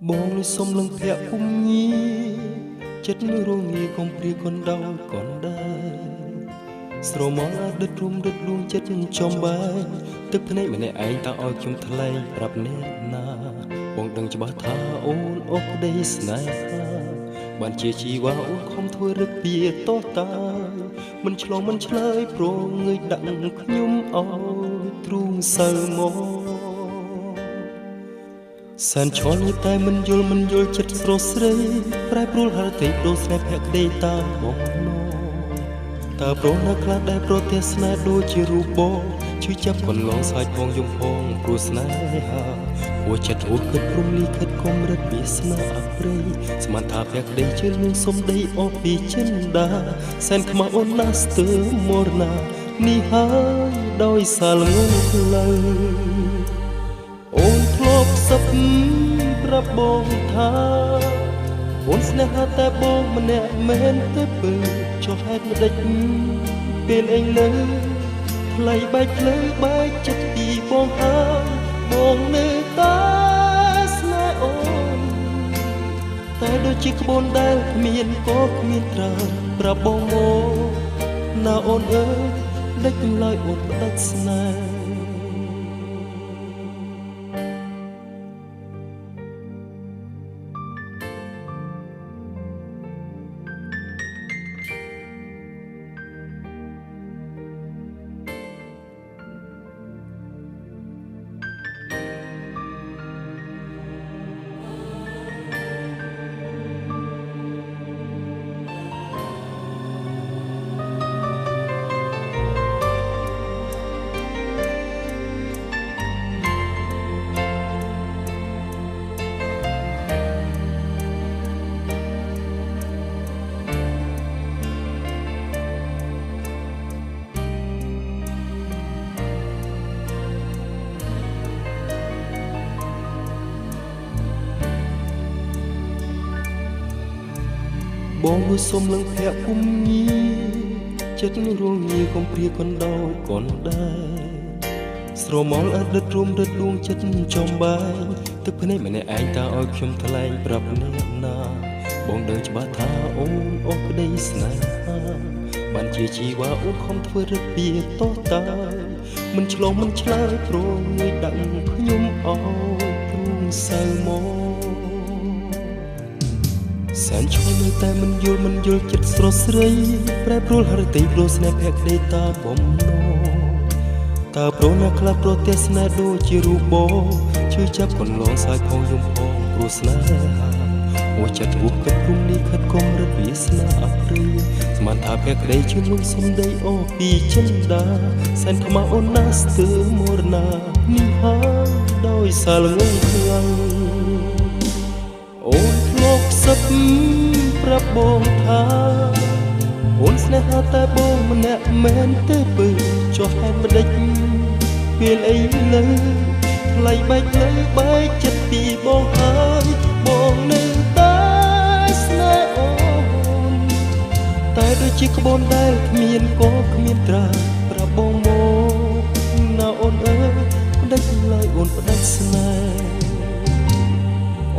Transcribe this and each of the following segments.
បងលុយសុំលឹងភ័ក្រពុំញីចិត្តនៅរងាកុំព្រាកូនដោយកូនដែរស្រមងអត់ដិតរុំដិតលួងចិត្តចំបែទឹកភ្នែកម្នាក់ឯងតើឲ្យខ្ញុំថ្លែងប្រាប់អ្នកណាបងដឹងច្បាស់ថាអូនអស់ក្តីស្នេហាបានជាជីវ៉ាអូនខំធ្វើរឹកពីតោះតាមិនឆ្លងមិនឆ្លើយព្រងងើយដាក់ខ្ញុំអោយទ្រូងសៅមកសែនឈលតែមិនយល់ចិត្តស្រស់ស្រីប្រែប្រួលហរតិដូស្នេហ៍ភក្តីតាមបងតើប្រណាខ្លះដែលប្រទះស្នេហ៍ដូចជារូបបងឈឺចាប់កន្លងស្វាយផងយំផងព្រោះស្នេហាព្រោះចិត្តអូនគិតព្រមលីខិតគំរិតវាស្នេហ៍អប្រិយស្មានថាភក្តីជឿនឹងសុំដីអស់ពីចិនដាសែនខ្មៅអូនណាស់ស្ទើរមរណានេះហើយដោយសារល្ងងផ្លូវអូនធ្លាប់សឹកប្រាប់បងថាអូនស្នេហាតែបងម្នាក់មែនទេពើចុះហេតុម្ដេចពេលឯងលើថ្លៃបែកភ្លើបែកចិត្តពីបងហើយបងនៅតែស្នេហ៍អូនតែដូចជាក្បូនដែលគ្មានក៏គ្មានត្រើយប្រាប់បងមកណាអូនអើយដេចចម្លើយអូនផ្ដាច់ស្នេហ៍បងលុយសុំលឹងភ័ក្រពុំញីចិត្តរងាកុំព្រាកូនដោយកូនដែរស្រមងអត់ដិតរុំដិតលួងចិត្តចំបែទឹកភ្នែកម្នាក់ឯងតើឲ្យខ្ញុំថ្លែងប្រាប់អ្នកណាបងដឹងច្បាស់ថាអូនអស់ក្តីស្នេហាបានជាជីវ៉ាអូនខំធ្វើរឹកពីតោះតាមិនឆ្លងមិនឆ្លើយព្រងងើយដាក់ខ្ញុំអោយទ្រូងសៅមកសែនឈលតែមិនយល់ចិត្តស្រស់ស្រីប្រែប្រួលហរតិព្រោះស្នេហ៍ភក្តីតាបំណងតើប្រណាខ្លះប្រទះស្នេហ៍ដូចជារូបបងឈឺចាប់កន្លងស្វាយផងយំផងព្រោះស្នេហាអូចិត្តអូគិតព្រមលីខិតគំរិតវាស្នេហ៍អប្រិយស្មានថាភក្តីជឿនឹងសុំដីអស់ពីចិនដាសែនខ្មៅអូនណាស់ស្ទើរមរណានេះហើយដោយសារល្ងងខ្លាំងអូនធ្លាប់សឹកប្រាប់បងថាអូនស្នេហាតែបងម្នាក់មែនទេពើចុះហេតុម្ដេចពេលអីលើថ្លៃបែកភ្លើបែកចិត្តពីបងហើយបងនៅតែស្នេហ៍អូនតែដូចជាក្បូនដែលគ្មានក៏គ្មានត្រាប្រាប់បងមកណាអូនអើយផ្ដាច់ឡើយអូនផ្ដាច់ស្នេហ៍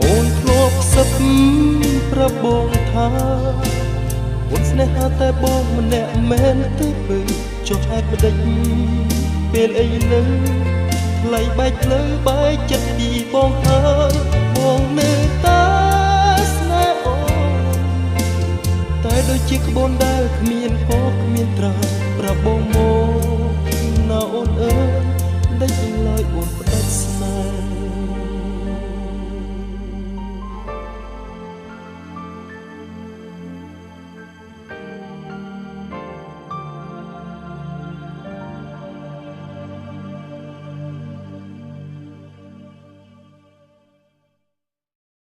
អូនធ្លាប់សឹកប្រាប់បងថាអូនស្នេហាតែបងម្នាក់មែនទេពើចុះហេតុម្ដេចពេលអីលើថ្លៃបែកភ្លើបែកចិត្តពីបងហើយបងនៅតែស្នេហ៍អូនតែដូចជាក្បូនដែលគ្មានក៏គ្មានត្រាប្រាប់បងមកណាអូនអើយដេចឡើយអូនផ្ដាច់ស្នេហ៍